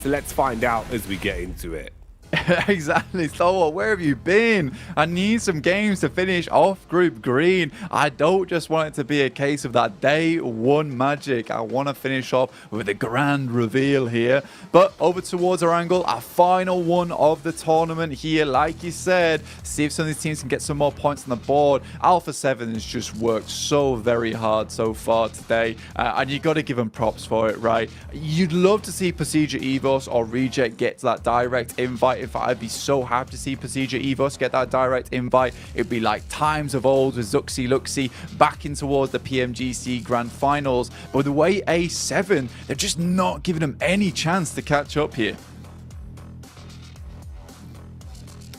So let's find out as we get into it. Exactly. So where have you been? I need some games to finish off Group Green. I don't just want it to be a case of that day one magic. I want to finish off with a grand reveal here. But over towards our angle, our final one of the tournament here. Like you said, see if some of these teams can get some more points on the board. Alpha 7 has just worked so very hard so far today. And you got to give them props for it, right? You'd love to see Procedure Evos or Reject get that direct invite. If I'd be so happy to see Procedure Evos get that direct invite. It'd be like times of old with Zuxi Luxi back in towards the PMGC Grand Finals. But with the way A7, they're just not giving them any chance to catch up here.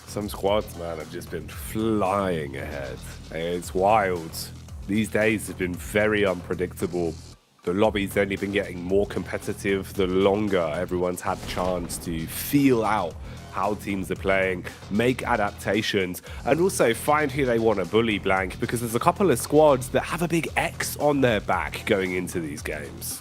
Some squads, man, have just been flying ahead. It's wild. These days have been very unpredictable. The lobby's only been getting more competitive the longer everyone's had the chance to feel out how teams are playing, make adaptations, and also find who they want to bully blank, because there's a couple of squads that have a big X on their back going into these games.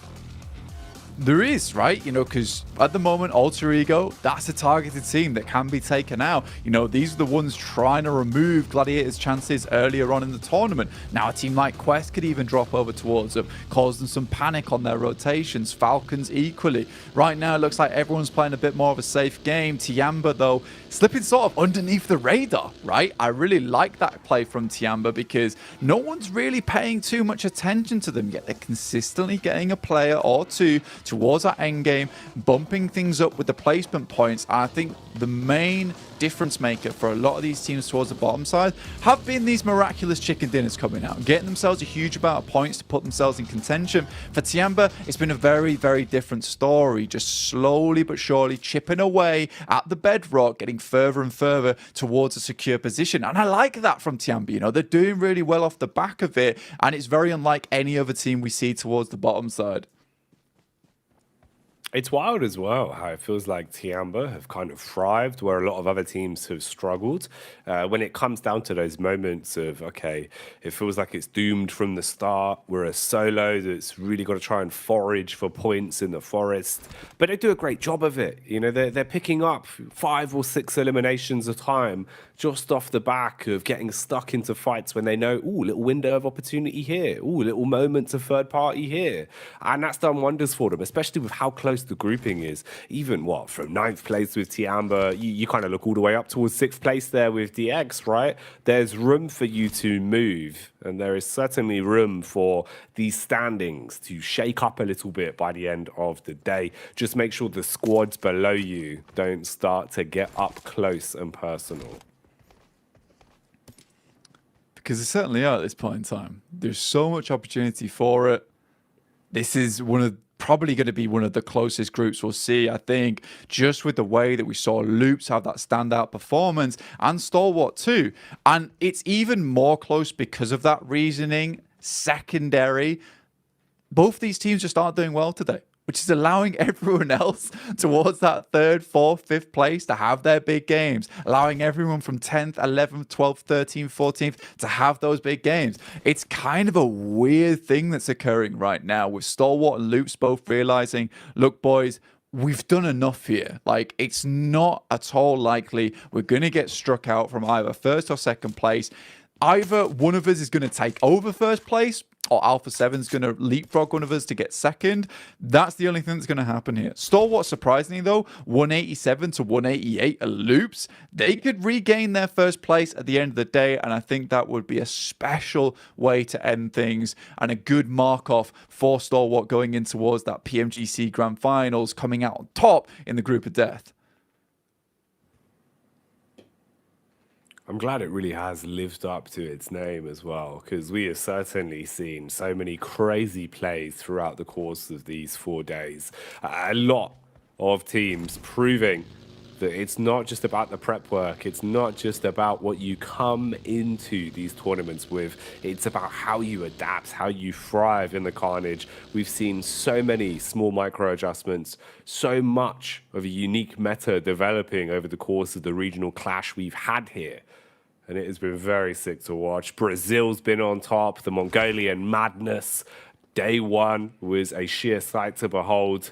There is, right? You know, because at the moment, Alter Ego, that's a targeted team that can be taken out. You know, these are the ones trying to remove Gladiator's chances earlier on in the tournament. Now, a team like Quest could even drop over towards them, causing some panic on their rotations. Falcons equally. Right now, it looks like everyone's playing a bit more of a safe game. Tiamba, though, slipping sort of underneath the radar, right? I really like that play from Tiamba because no one's really paying too much attention to them yet. They're consistently getting a player or two towards our end game, bumping things up with the placement points. I think the main difference maker for a lot of these teams towards the bottom side have been these miraculous chicken dinners coming out, getting themselves a huge amount of points to put themselves in contention. For Tiamba, it's been a very, very different story, just slowly but surely chipping away at the bedrock, getting further and further towards a secure position. And I like that from Tiamba. You know, they're doing really well off the back of it, and it's very unlike any other team we see towards the bottom side. It's wild as well how it feels like Tiamba have kind of thrived where a lot of other teams have struggled. When it comes down to those moments of, okay, it feels like it's doomed from the start. We're a solo that's really got to try and forage for points in the forest. But they do a great job of it. You know, they're picking up 5 or 6 eliminations a time just off the back of getting stuck into fights when they know, ooh, little window of opportunity here. Ooh, little moments of third party here. And that's done wonders for them, especially with how close the grouping is. Even from 9th place with Tiamba, you kind of look all the way up towards 6th place there with DX, right? There's room for you to move, and there is certainly room for these standings to shake up a little bit by the end of the day. Just make sure the squads below you don't start to get up close and personal. Because they certainly are at this point in time. There's so much opportunity for it. This is probably going to be one of the closest groups we'll see, I think, just with the way that we saw Loops have that standout performance and Stalwart too. And it's even more close because of that reasoning. Secondary, both these teams just aren't doing well today, which is allowing everyone else towards that 3rd, 4th, 5th place to have their big games, allowing everyone from 10th, 11th, 12th, 13th, 14th to have those big games. It's kind of a weird thing that's occurring right now with Stalwart and Loops both realizing, look, boys, we've done enough here. Like, it's not at all likely we're going to get struck out from either 1st or 2nd place. Either one of us is going to take over 1st place, or Alpha 7 is going to leapfrog one of us to get 2nd. That's the only thing that's going to happen here. Stalwart, surprisingly though, 187 to 188 are Loops. They could regain their 1st place at the end of the day, and I think that would be a special way to end things and a good mark-off for Stalwart going in towards that PMGC Grand Finals, coming out on top in the group of death. I'm glad it really has lived up to its name as well, because we have certainly seen so many crazy plays throughout the course of these 4 days. A lot of teams proving that it's not just about the prep work, it's not just about what you come into these tournaments with, it's about how you adapt, how you thrive in the carnage. We've seen so many small micro adjustments, so much of a unique meta developing over the course of the regional clash we've had here. And it has been very sick to watch. Brazil's been on top, the Mongolian madness. Day one was a sheer sight to behold.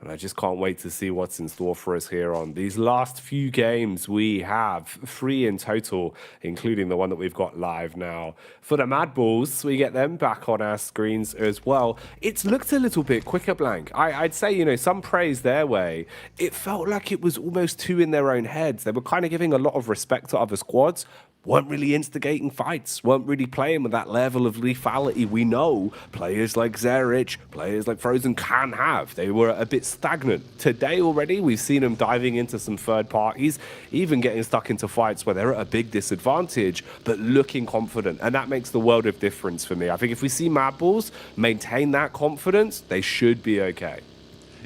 And I just can't wait to see what's in store for us here on these last few games. We have 3 in total, including the one that we've got live now. For the Mad Balls, we get them back on our screens as well. It's looked a little bit quicker, Blank. I'd say, you know, some praise their way. It felt like it was almost too in their own heads. They were kind of giving a lot of respect to other squads, weren't really instigating fights, weren't really playing with that level of lethality we know players like Zerich, players like Frozen can have. They were a bit stagnant. Today already, we've seen them diving into some third parties, even getting stuck into fights where they're at a big disadvantage, but looking confident. And that makes the world of difference for me. I think if we see Mad Balls maintain that confidence, they should be okay.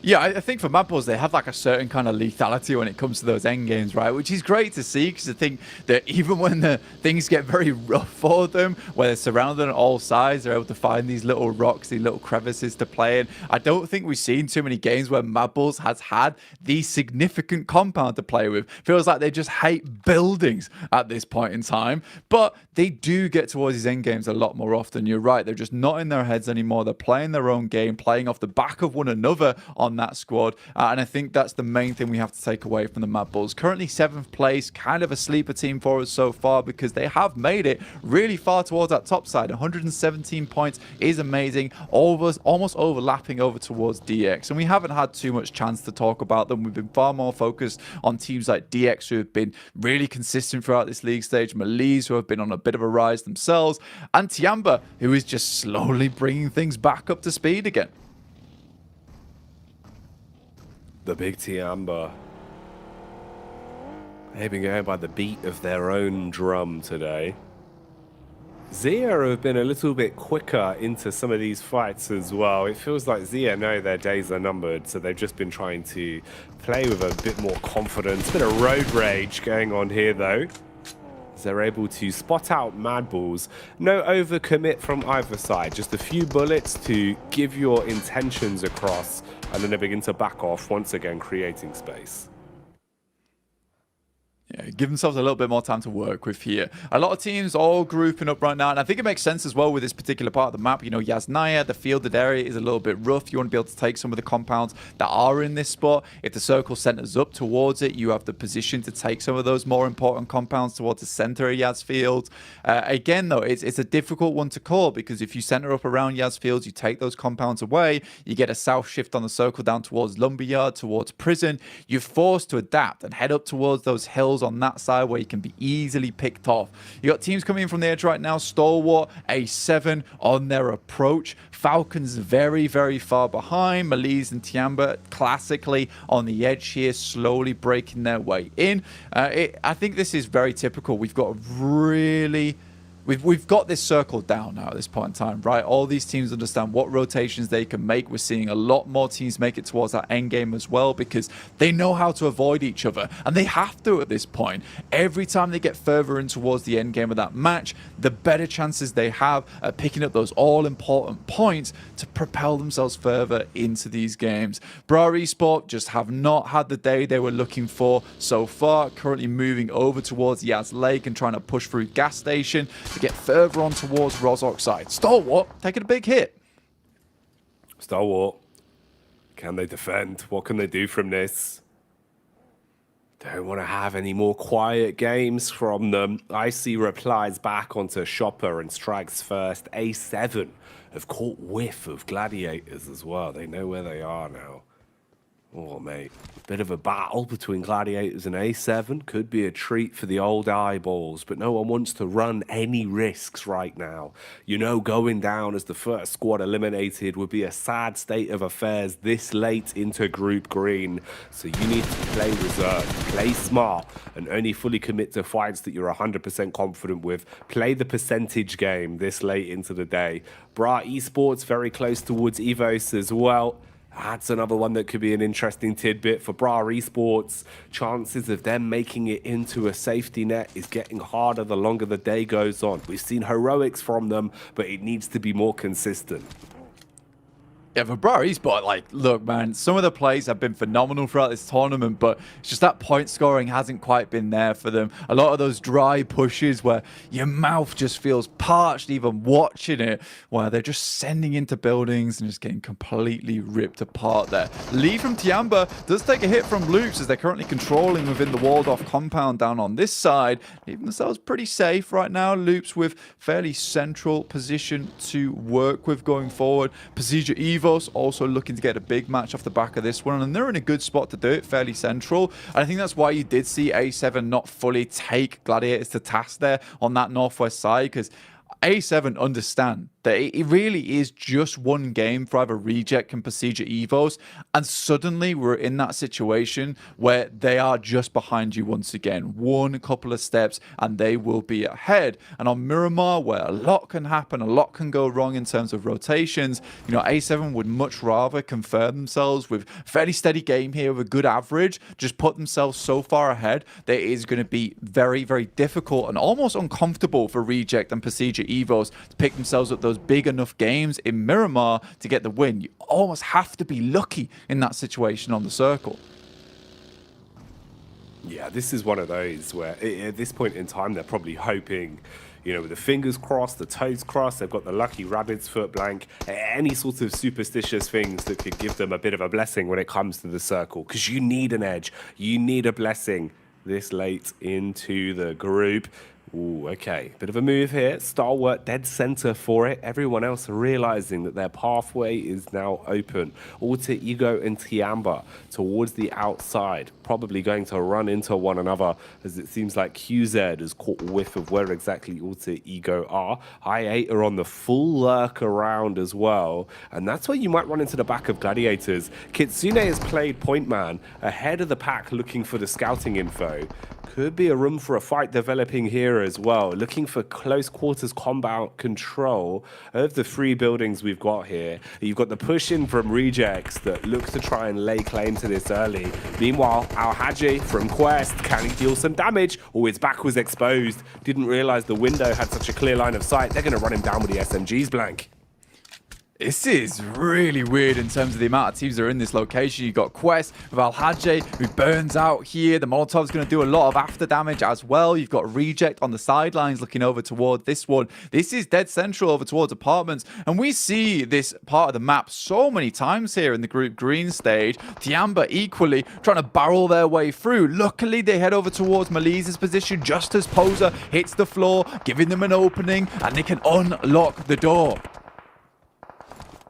Yeah, I think for Mad Balls, they have like a certain kind of lethality when it comes to those end games, right? Which is great to see, because I think that even when the things get very rough for them, where they're surrounded on all sides, they're able to find these little rocks, these little crevices to play in. I don't think we've seen too many games where Mad Balls has had the significant compound to play with. Feels like they just hate buildings at this point in time, but they do get towards these end games a lot more often. You're right, they're just not in their heads anymore. They're playing their own game, playing off the back of one another on that squad, and I think that's the main thing we have to take away from the Mad Bulls. Currently 7th place, kind of a sleeper team for us so far, because they have made it really far towards that top side. 117 points is amazing, almost overlapping over towards DX, and we haven't had too much chance to talk about them. We've been far more focused on teams like DX, who have been really consistent throughout this league stage, Malise, who have been on a bit of a rise themselves, and Tiamba, who is just slowly bringing things back up to speed again. The big Tiamba. They've been going by the beat of their own drum today. Zia have been a little bit quicker into some of these fights as well. It feels like Zia know their days are numbered, so they've just been trying to play with a bit more confidence. Bit of road rage going on here though, as they're able to spot out Mad Balls. No overcommit from either side, just a few bullets to give your intentions across, and then they begin to back off, once again creating space. Yeah, give themselves a little bit more time to work with here. A lot of teams all grouping up right now, and I think it makes sense as well with this particular part of the map. You know, Yasnaya, the fielded area is a little bit rough. You want to be able to take some of the compounds that are in this spot. If the circle centers up towards it, you have the position to take some of those more important compounds towards the center of Yas Field. Again, though, it's a difficult one to call, because if you center up around Yas Fields, you take those compounds away, you get a south shift on the circle down towards Lumberyard, towards Prison. You're forced to adapt and head up towards those hills on that side where you can be easily picked off. You got teams coming in from the edge right now. Stalwart, A7 on their approach. Falcons very, very far behind. Malise and Tiamba classically on the edge here, slowly breaking their way in. I think this is very typical. We've got really... We've got this circle down now at this point in time, right? All these teams understand what rotations they can make. We're seeing a lot more teams make it towards that end game as well, because they know how to avoid each other, and they have to at this point. Every time they get further in towards the end game of that match, the better chances they have at picking up those all-important points to propel themselves further into these games. Bra Esport just have not had the day they were looking for so far, currently moving over towards Yas Lake and trying to push through gas station to get further on towards Rozok side. Stalwart taking a big hit. Stalwart, can they defend? What can they do from this? Don't want to have any more quiet games from them. I see replies back onto Shopper and Strikes first. A7 have caught whiff of Gladiators as well. They know where they are now. Oh, mate. Bit of a battle between Gladiators and A7. Could be a treat for the old eyeballs, but no one wants to run any risks right now. You know, going down as the first squad eliminated would be a sad state of affairs this late into Group Green. So you need to play reserve, play smart, and only fully commit to fights that you're 100% confident with. Play the percentage game this late into the day. Bra Esports very close towards Evos as well. That's another one that could be an interesting tidbit for Bra Esports. Chances of them making it into a safety net is getting harder the longer the day goes on. We've seen heroics from them, but it needs to be more consistent. Yeah, for Barry's, but like, look, man, some of the plays have been phenomenal throughout this tournament, but it's just that point scoring hasn't quite been there for them. A lot of those dry pushes where your mouth just feels parched even watching it, where they're just sending into buildings and just getting completely ripped apart there. Lead from Tiamba does take a hit from Loops as they're currently controlling within the walled-off compound down on this side, leaving themselves pretty safe right now. Loops with fairly central position to work with going forward. Procedure Evo also looking to get a big match off the back of this one, and they're in a good spot to do it, fairly central. And I think that's why you did see A7 not fully take Gladiators to task there on that northwest side, because A7 understand that it really is just one game for either Reject and Procedure Evos, and suddenly we're in that situation where they are just behind you once again. One couple of steps and they will be ahead. And on Miramar, where a lot can happen, a lot can go wrong in terms of rotations, you know, A7 would much rather confirm themselves with a fairly steady game here with a good average, just put themselves so far ahead that it is going to be very, very difficult and almost uncomfortable for Reject and Procedure Evos to pick themselves up those big enough games in Miramar to get the win. You almost have to be lucky in that situation on the circle. Yeah, this is one of those where at this point in time, they're probably hoping, you know, with the fingers crossed, the toes crossed, they've got the lucky rabbit's foot blank, any sort of superstitious things that could give them a bit of a blessing when it comes to the circle. Because you need an edge, you need a blessing this late into the group. Ooh, okay. Bit of a move here. Stalwart dead center for it. Everyone else realizing that their pathway is now open. Alter Ego and Tiamba towards the outside. Probably going to run into one another as it seems like QZ has caught a whiff of where exactly Alter Ego are. I8 are on the full lurk around as well. And that's where you might run into the back of Gladiators. Kitsune has played point man ahead of the pack looking for the scouting info. Could be a room for a fight developing here as well. Looking for close quarters combat control of the three buildings we've got here. You've got the push in from Rejects that looks to try and lay claim to this early. Meanwhile, Al Haji from Quest, can he deal some damage? Oh, his back was exposed. Didn't realize the window had such a clear line of sight. They're going to run him down with the SMGs blank. This is really weird in terms of the amount of teams that are in this location. You've got Quest with Al-Hajj, who burns out here. The Molotov's going to do a lot of after damage as well. You've got Reject on the sidelines looking over toward this one. This is dead central over towards apartments. And we see this part of the map so many times here in the group green stage. Tiamba equally trying to barrel their way through. Luckily, they head over towards Malise's position just as Poser hits the floor, giving them an opening, and they can unlock the door.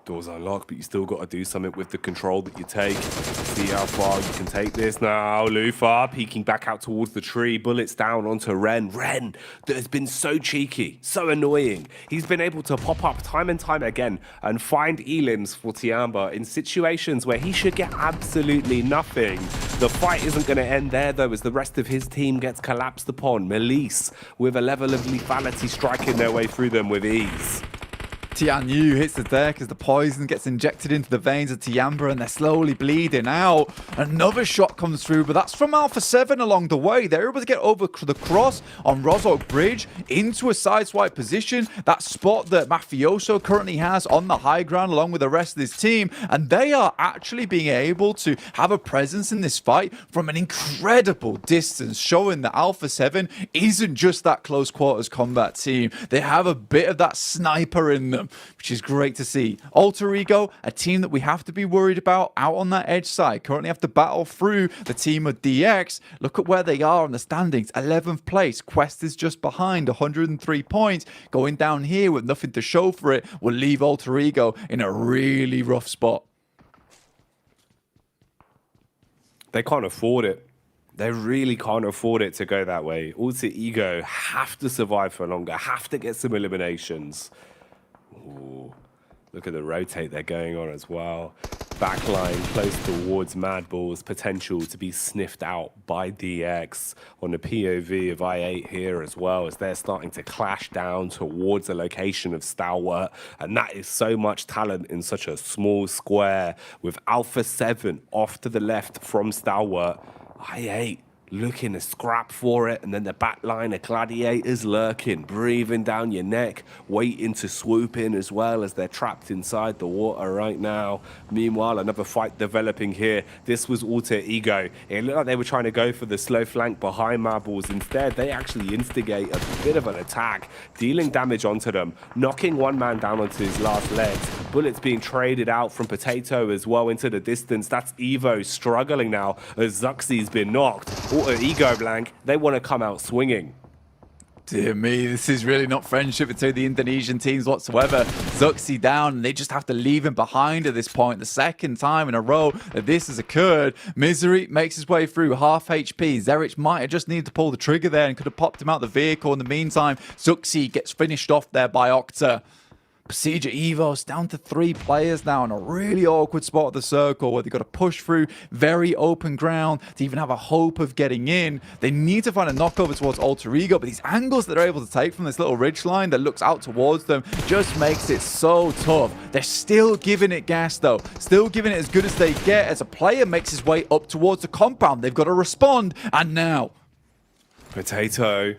Doors unlocked, but you still got to do something with the control that you take. See how far you can take this now. Lufa peeking back out towards the tree. Bullets down onto Ren. Ren, that has been so cheeky, so annoying. He's been able to pop up time and time again and find elims for Tiamba in situations where he should get absolutely nothing. The fight isn't going to end there, though, as the rest of his team gets collapsed upon. Melise with a level of lethality striking their way through them with ease. Tian Yu hits the deck as the poison gets injected into the veins of Tiamba and they're slowly bleeding out. Another shot comes through, but that's from Alpha 7 along the way. They're able to get over the cross on Rozoc Bridge into a sideswipe position, that spot that Mafioso currently has on the high ground along with the rest of his team, and they are actually being able to have a presence in this fight from an incredible distance, showing that Alpha 7 isn't just that close quarters combat team. They have a bit of that sniper in them, which is great to see. Alter Ego, a team that we have to be worried about out on that edge side, currently have to battle through the team of DX. Look at where they are on the standings, 11th place. Quest is just behind, 103 points. Going down here with nothing to show for it will leave Alter Ego in a really rough spot. They can't afford it. They really can't afford it to go that way. Alter Ego have to survive for longer, have to get some eliminations. Ooh, look at the rotate they're going on as well. Backline close towards Madball's potential to be sniffed out by DX on the POV of I8 here as well, as they're starting to clash down towards the location of Stalwart. And that is so much talent in such a small square with Alpha 7 off to the left from Stalwart. I8 looking to scrap for it, and then the back line of gladiators lurking, breathing down your neck, waiting to swoop in as well as they're trapped inside the water right now. Meanwhile, another fight developing here. This was Alter Ego. It looked like they were trying to go for the slow flank behind Marbles. Instead, they actually instigate a bit of an attack, dealing damage onto them, knocking one man down onto his last legs. Bullets being traded out from Potato as well into the distance. That's Evo struggling now as Zuxi's been knocked. Alter Ego blank, they want to come out swinging. Dear me, this is really not friendship between the Indonesian teams whatsoever. Zuxi down, and they just have to leave him behind at this point. The second time in a row that this has occurred. Misery makes his way through, half HP. Zerich might have just needed to pull the trigger there and could have popped him out the vehicle. In the meantime, Zuxi gets finished off there by Octa. Procedure Evos down to 3 players now in a really awkward spot of the circle where they've got to push through very open ground to even have a hope of getting in. They need to find a knockover towards Alter Ego, but these angles that they're able to take from this little ridge line that looks out towards them just makes it so tough. They're still giving it gas though, still giving it as good as they get as a player makes his way up towards the compound. They've got to respond, and now Potato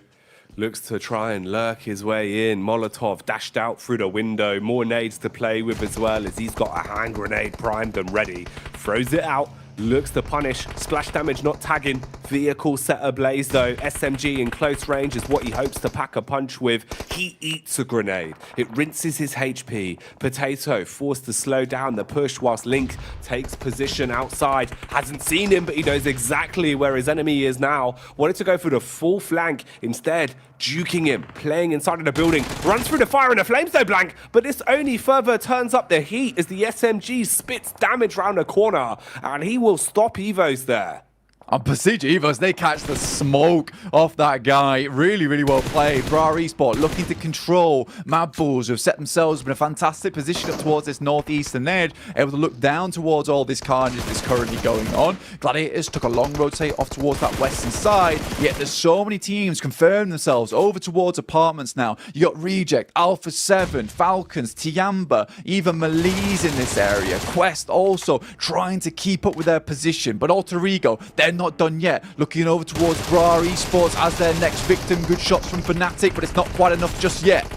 looks to try and lurk his way in. Molotov dashed out through the window. More nades to play with as well as he's got a hand grenade primed and ready. Throws it out. Looks to punish. Splash damage not tagging. Vehicle set ablaze though. SMG in close range is what he hopes to pack a punch with. He eats a grenade. It rinses his HP. Potato forced to slow down the push whilst Link takes position outside. Hasn't seen him, but he knows exactly where his enemy is now. Wanted to go for the full flank. Instead, juking him, playing inside of the building. Runs through the fire and the flames though blank, but this only further turns up the heat as the SMG spits damage round the corner, and he will stop Evos there. On Procedure Evos, they catch the smoke off that guy. Really, really well played. Bra Esport looking to control Mad Bulls, who have set themselves in a fantastic position up towards this northeastern edge, able to look down towards all this carnage that's currently going on. Gladiators took a long rotate off towards that western side, yet there's so many teams confirming themselves over towards apartments now. You got Reject, Alpha 7, Falcons, Tiamba, even Malise in this area. Quest also trying to keep up with their position, but Alter Ego, they're not done yet. Looking over towards Bra Esports as their next victim. Good shots from Fnatic, but it's not quite enough just yet.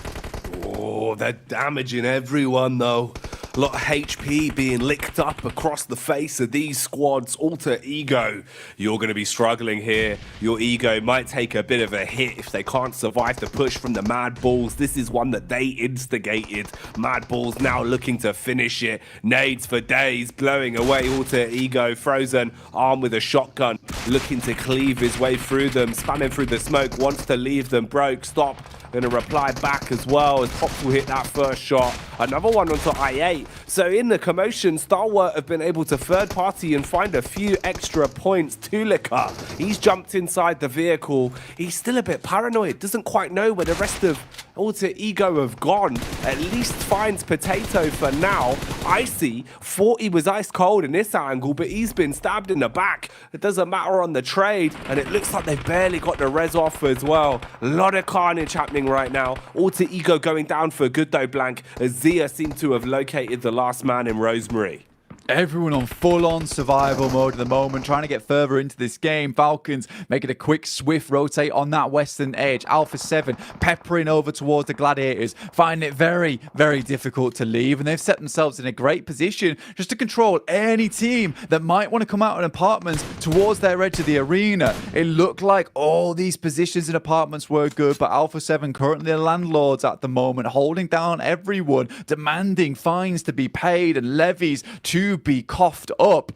Oh, they're damaging everyone though. A lot of HP being licked up across the face of these squads. Alter Ego, you're going to be struggling here. Your ego might take a bit of a hit if they can't survive the push from the Mad Bulls. This is one that they instigated. Mad Bulls now looking to finish it. Nades for days, blowing away Alter Ego. Frozen, armed with a shotgun, looking to cleave his way through them. Spamming through the smoke, wants to leave them broke. Stop. Going to reply back as well as Pops will hit that first shot. Another one onto I8. So in the commotion, Stalwart have been able to third party and find a few extra points. Tulika, he's jumped inside the vehicle. He's still a bit paranoid. Doesn't quite know where the rest of Alter Ego have gone. At least finds Potato for now. Icy thought he was ice cold in this angle, but he's been stabbed in the back. It doesn't matter on the trade, and it looks like they've barely got the res off as well. A lot of carnage happening right now. Alter Ego going down for good though blank, as Zia seemed to have located the last man in Rosemary. Everyone on full-on survival mode at the moment, trying to get further into this game. Falcons making a quick, swift rotate on that western edge. Alpha 7 peppering over towards the Gladiators, finding it very, very difficult to leave. And they've set themselves in a great position just to control any team that might want to come out in apartments towards their edge of the arena. It looked like all these positions in apartments were good, but Alpha 7 currently the landlords at the moment, holding down everyone, demanding fines to be paid and levies to be coughed up.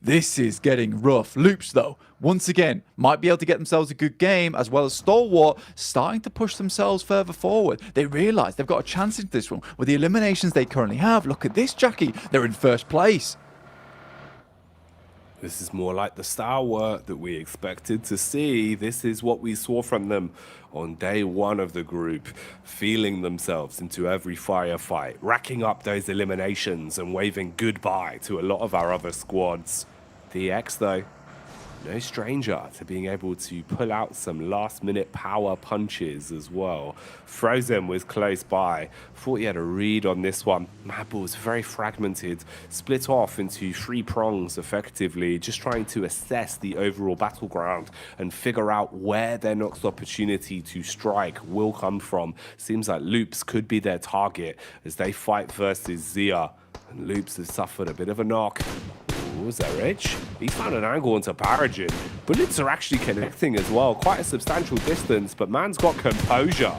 This is getting rough. Loops, though, once again, might be able to get themselves a good game, as well as Stalwart starting to push themselves further forward. They realise they've got a chance into this one with the eliminations they currently have. Look at this, Jackie. They're in first place. This is more like the Stalwart that we expected to see. This is what we saw from them on day one of the group, feeling themselves into every firefight, racking up those eliminations and waving goodbye to a lot of our other squads. DX, though, No stranger to being able to pull out some last-minute power punches as well. Frozen was close by. Thought he had a read on this one. Mad Bull's very fragmented, split off into 3 prongs effectively, just trying to assess the overall battleground and figure out where their next opportunity to strike will come from. Seems like Loops could be their target as they fight versus Zia. And Loops has suffered a bit of a knock. Ooh, Zerich. He found an angle into Paragin. Bullets are actually connecting as well. Quite a substantial distance, but man's got composure.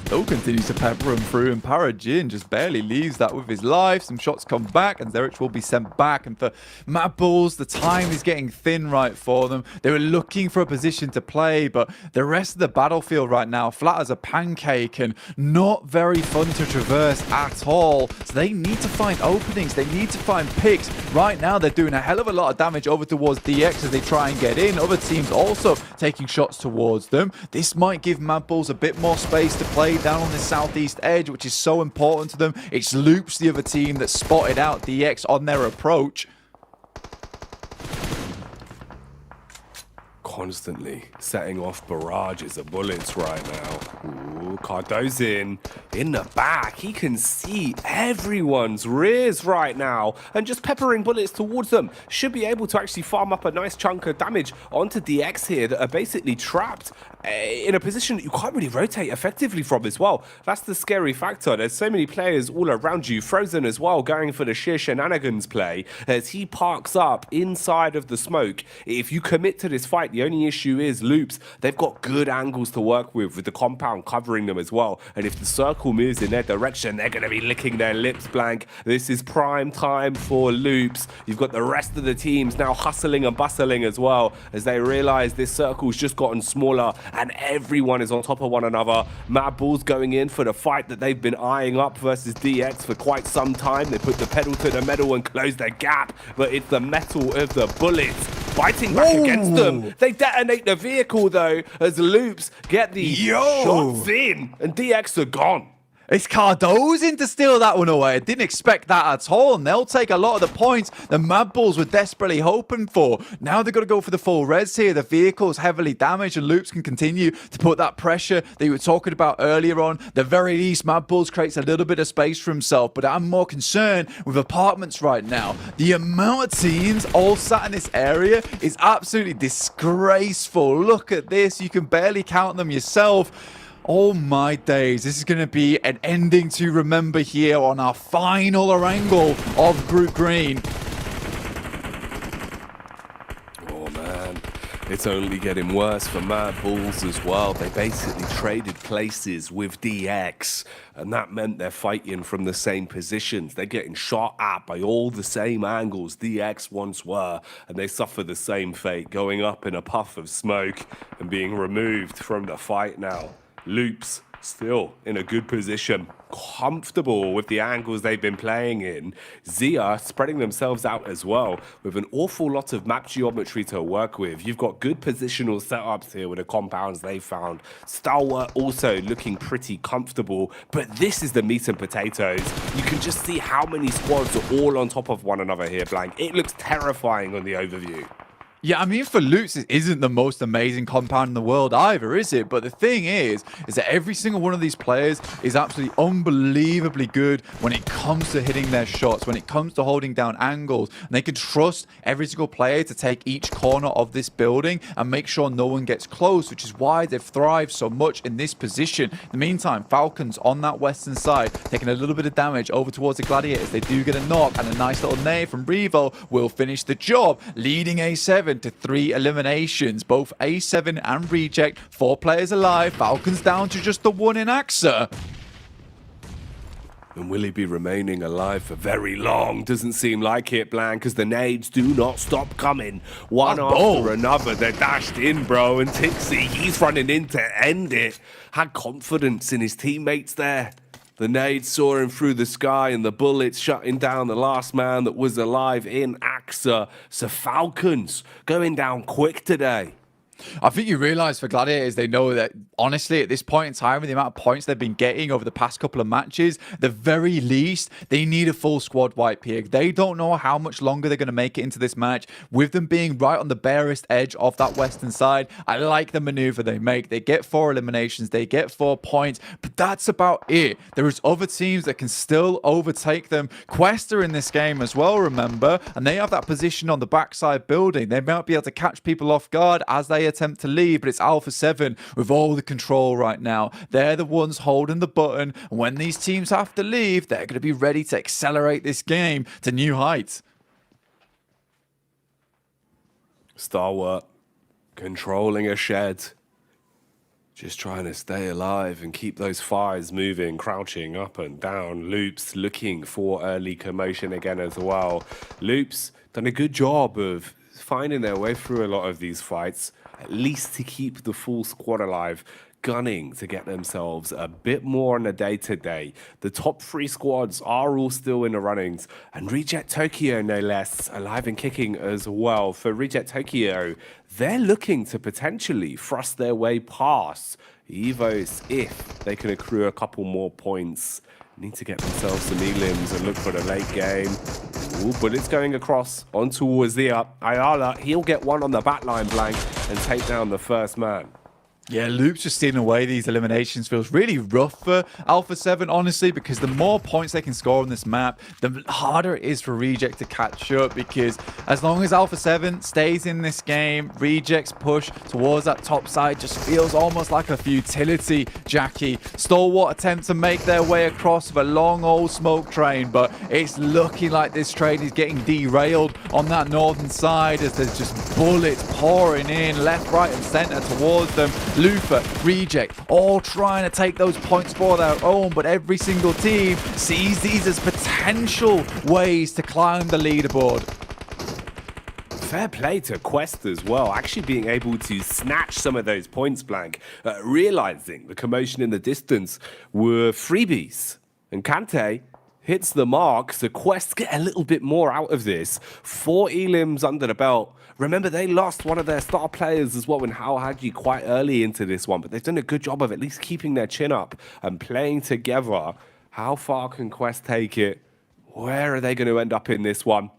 Still continues to pepper him through, and Paragin just barely leaves that with his life. Some shots come back, and Zerich will be sent back. And for Mad Bulls, the time is getting thin right for them. They were looking for a position to play, but the rest of the battlefield right now, flat as a pancake and not very fun to traverse at all. So they need to find openings. They need to find picks. Right now, they're doing a hell of a lot of damage over towards DX as they try and get in. Other teams also taking shots towards them. This might give Mad Bulls a bit more space to play down on the southeast edge, which is so important to them. It's Loops, the other team, that spotted out DX on their approach. Constantly setting off barrages of bullets right now. Ooh, Cardozo in the back. He can see everyone's rears right now and just peppering bullets towards them. Should be able to actually farm up a nice chunk of damage onto DX here that are basically trapped in a position that you can't really rotate effectively from as well. That's the scary factor. There's so many players all around you. Frozen as well, going for the sheer shenanigans play as he parks up inside of the smoke. If you commit to this fight, the only issue is Loops. They've got good angles to work with the compound covering them as well. And if the circle moves in their direction, they're going to be licking their lips blank. This is prime time for Loops. You've got the rest of the teams now hustling and bustling as well as they realize this circle's just gotten smaller and everyone is on top of one another. Mad Bulls going in for the fight that they've been eyeing up versus DX for quite some time. They put the pedal to the metal and close the gap, but it's the metal of the bullets fighting back against them. They detonate the vehicle though as Loops get the shots in and DX are gone. It's Cardozo to steal that one away. I didn't expect that at all, and they'll take a lot of the points the Mad Bulls were desperately hoping for. Now they've got to go for the full res here. The vehicle's heavily damaged, and Loops can continue to put that pressure that you were talking about earlier on. The very least, Mad Bulls creates a little bit of space for himself, but I'm more concerned with apartments right now. The amount of teams all sat in this area is absolutely disgraceful. Look at this. You can barely count them yourself. Oh my days, this is going to be an ending to remember here on our final angle of Group Green. Oh man, it's only getting worse for Mad Bulls as well. They basically traded places with DX, and that meant they're fighting from the same positions. They're getting shot at by all the same angles DX once were, and they suffer the same fate, going up in a puff of smoke and being removed from the fight now. Loops still in a good position, comfortable with the angles they've been playing in. Zia spreading themselves out as well with an awful lot of map geometry to work with. You've got good positional setups here with the compounds they found. Stalwart also looking pretty comfortable, but this is the meat and potatoes. You can just see how many squads are all on top of one another here, Blank. It looks terrifying on the overview. Yeah, I mean, for Loops, it isn't the most amazing compound in the world either, is it? But the thing is that every single one of these players is absolutely unbelievably good when it comes to hitting their shots, when it comes to holding down angles. And they can trust every single player to take each corner of this building and make sure no one gets close, which is why they've thrived so much in this position. In the meantime, Falcons on that western side, taking a little bit of damage over towards the Gladiators. They do get a knock, and a nice little nade from Revo will finish the job, leading A7 to 3 eliminations. Both A7 and Reject, 4 players alive. Falcons down to just the 1 in AXA. And will he be remaining alive for very long? Doesn't seem like it, Blank, as the nades do not stop coming. One after another, they're dashed in, bro. And Tixie, he's running in to end it. Had confidence in his teammates there. The nades soaring through the sky and the bullets shutting down the last man that was alive in AXA. So Falcons going down quick today. I think you realize for Gladiators, they know that honestly, at this point in time, with the amount of points they've been getting over the past couple of matches, the very least, they need a full squad wipe here. They don't know how much longer they're going to make it into this match. With them being right on the barest edge of that western side, I like the maneuver they make. They get 4 eliminations, they get 4 points, but that's about it. There is other teams that can still overtake them. Quest are in this game as well, remember, and they have that position on the backside building. They might be able to catch people off guard as they attempt to leave, but it's Alpha 7 with all the control right now. They're the ones holding the button, and when these teams have to leave, they're going to be ready to accelerate this game to new heights. Stalwart controlling a shed, just trying to stay alive and keep those fires moving, crouching up and down. Loops looking for early commotion again as well. Loops done a good job of finding their way through a lot of these fights, at least to keep the full squad alive, gunning to get themselves a bit more on a day-to-day. The top 3 squads are all still in the runnings, and Reject Tokyo, no less, alive and kicking as well. For Reject Tokyo, they're looking to potentially thrust their way past Evos if they can accrue a couple more points. Need to get themselves some elims and look for the late game. Ooh, bullets going across on towards the up. Ayala, he'll get one on the backline blank and take down the first man. Yeah, Loops just stealing away these eliminations feels really rough for Alpha 7, honestly, because the more points they can score on this map, the harder it is for Reject to catch up, because as long as Alpha 7 stays in this game, Reject's push towards that top side just feels almost like a futility, Jackie. Stalwart attempt to make their way across with a long old smoke train, but it's looking like this train is getting derailed on that northern side as there's just bullets pouring in left, right, and center towards them. Lufa, Reject, all trying to take those points for their own, but every single team sees these as potential ways to climb the leaderboard. Fair play to Quest as well, actually being able to snatch some of those points blank, realizing the commotion in the distance were freebies. And Kante hits the mark, so Quest get a little bit more out of this. 4 elims under the belt. Remember, they lost one of their star players as well in Hao Haji quite early into this one, but they've done a good job of at least keeping their chin up and playing together. How far can Quest take it? Where are they going to end up in this one?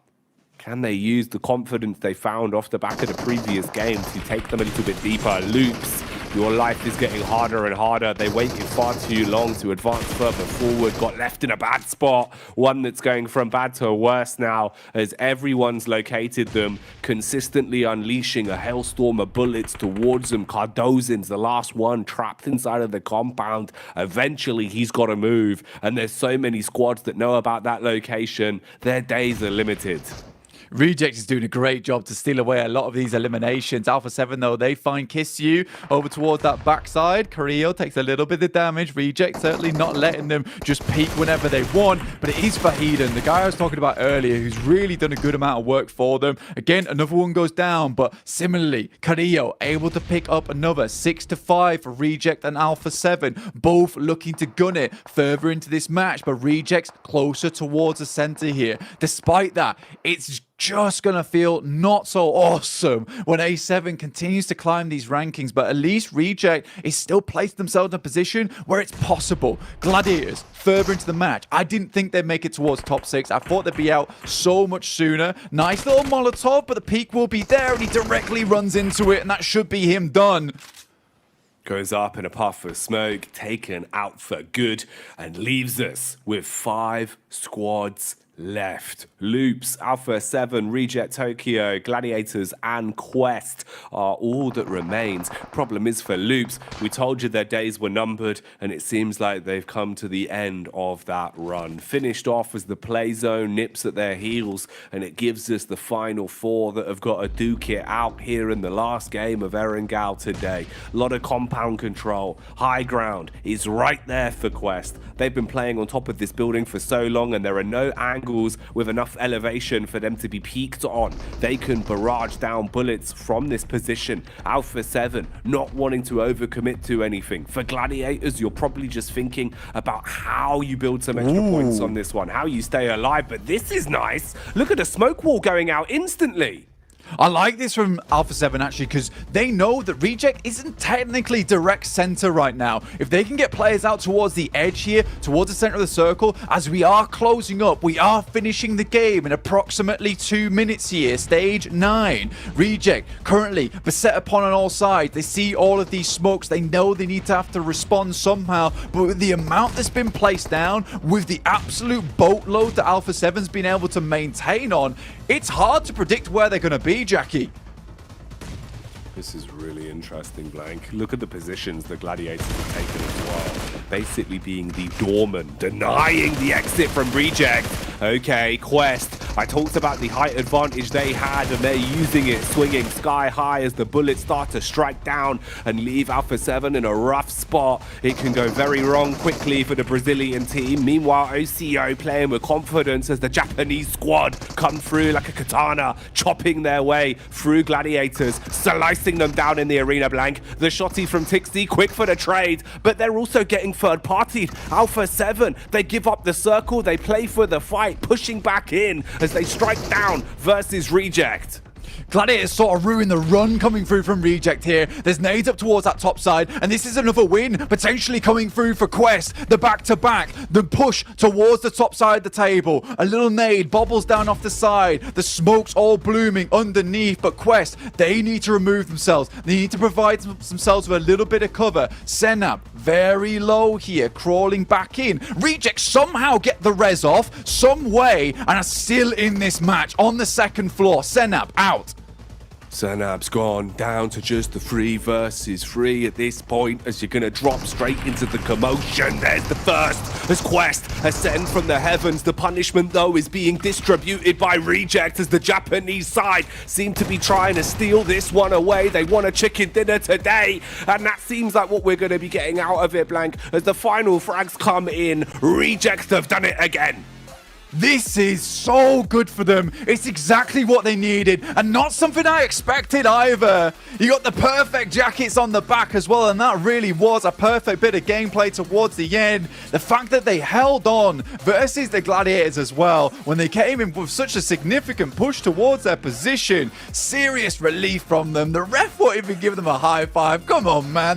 Can they use the confidence they found off the back of the previous game to take them a little bit deeper? Loops, your life is getting harder and harder. They waited far too long to advance further forward, got left in a bad spot. One that's going from bad to worse now as everyone's located them, consistently unleashing a hailstorm of bullets towards them. Cardozin's the last one trapped inside of the compound. Eventually, he's got to move, and there's so many squads that know about that location. Their days are limited. Reject is doing a great job to steal away a lot of these eliminations. Alpha 7, though, they find Kiss You over towards that backside. Carrillo takes a little bit of damage. Reject certainly not letting them just peek whenever they want, but it is Fahiden, the guy I was talking about earlier, who's really done a good amount of work for them. Again, another one goes down, but similarly, Carrillo able to pick up another 6-5 for Reject and Alpha 7, both looking to gun it further into this match, but Reject's closer towards the center here. Despite that, it's just gonna feel not so awesome when A7 continues to climb these rankings, but at least Reject is still placed themselves in a position where it's possible. Gladiators further into the match, I didn't think they'd make it towards top 6. I thought they'd be out so much sooner. Nice little Molotov, but the peak will be there, and he directly runs into it, and that should be him done. Goes up in a puff of smoke, taken out for good, and leaves us with 5 squads left. Loops, Alpha 7, Reject Tokyo, Gladiators, and Quest are all that remains. Problem is for Loops, we told you their days were numbered, and it seems like they've come to the end of that run. Finished off as the play zone nips at their heels, and it gives us the final 4 that have got to duke it out here in the last game of Erangel today. A lot of compound control. High ground is right there for Quest. They've been playing on top of this building for so long, and there are no angles with enough elevation for them to be peaked on. They can barrage down bullets from this position. Alpha 7 not wanting to overcommit to anything. For Gladiators, you're probably just thinking about how you build some extra points on this one, how you stay alive, but this is nice. Look at the smoke wall going out instantly. I like this from Alpha 7 actually, because they know that Reject isn't technically direct center right now. If they can get players out towards the edge here, towards the center of the circle, as we are closing up, we are finishing the game in approximately 2 minutes here, stage 9. Reject currently beset upon on all sides. They see all of these smokes. They know they need to have to respond somehow, but with the amount that's been placed down, with the absolute boatload that Alpha 7's been able to maintain on, it's hard to predict where they're going to be, Jackie. This is really interesting, Blank. Look at the positions the Gladiators have taken as well. Basically being the doorman, denying the exit from Reject. Okay, Quest. I talked about the height advantage they had, and they're using it, swinging sky high as the bullets start to strike down and leave Alpha 7 in a rough spot. It can go very wrong quickly for the Brazilian team. Meanwhile, OCO playing with confidence as the Japanese squad come through like a katana, chopping their way through Gladiators, slicing them down in the arena, Blank. The shotty from Tixi, quick for the trade, but they're also getting third-partied. Alpha 7, they give up the circle, they play for the fight, pushing back in as they strike down versus Reject. Gladiators sort of ruin the run coming through from Reject here. There's nades up towards that top side, and this is another win potentially coming through for Quest. The back-to-back, the push towards the top side of the table. A little nade bobbles down off the side. The smoke's all blooming underneath, but Quest, they need to remove themselves. They need to provide themselves with a little bit of cover. Senab, very low here, crawling back in. Reject somehow get the res off, some way, and are still in this match on the second floor. Senab out. Senab's gone down to just the 3 versus 3 at this point, as you're going to drop straight into the commotion. There's the first as Quest ascend from the heavens. The punishment, though, is being distributed by Reject as the Japanese side seem to be trying to steal this one away. They want a chicken dinner today, and that seems like what we're going to be getting out of it, Blank. As the final frags come in, Reject have done it again. This is so good for them. It's exactly what they needed, and not something I expected either. You got the perfect jackets on the back as well, and that really was a perfect bit of gameplay towards the end. The fact that they held on versus the Gladiators as well, when they came in with such a significant push towards their position. Serious relief from them. The ref won't even give them a high five. Come on, man.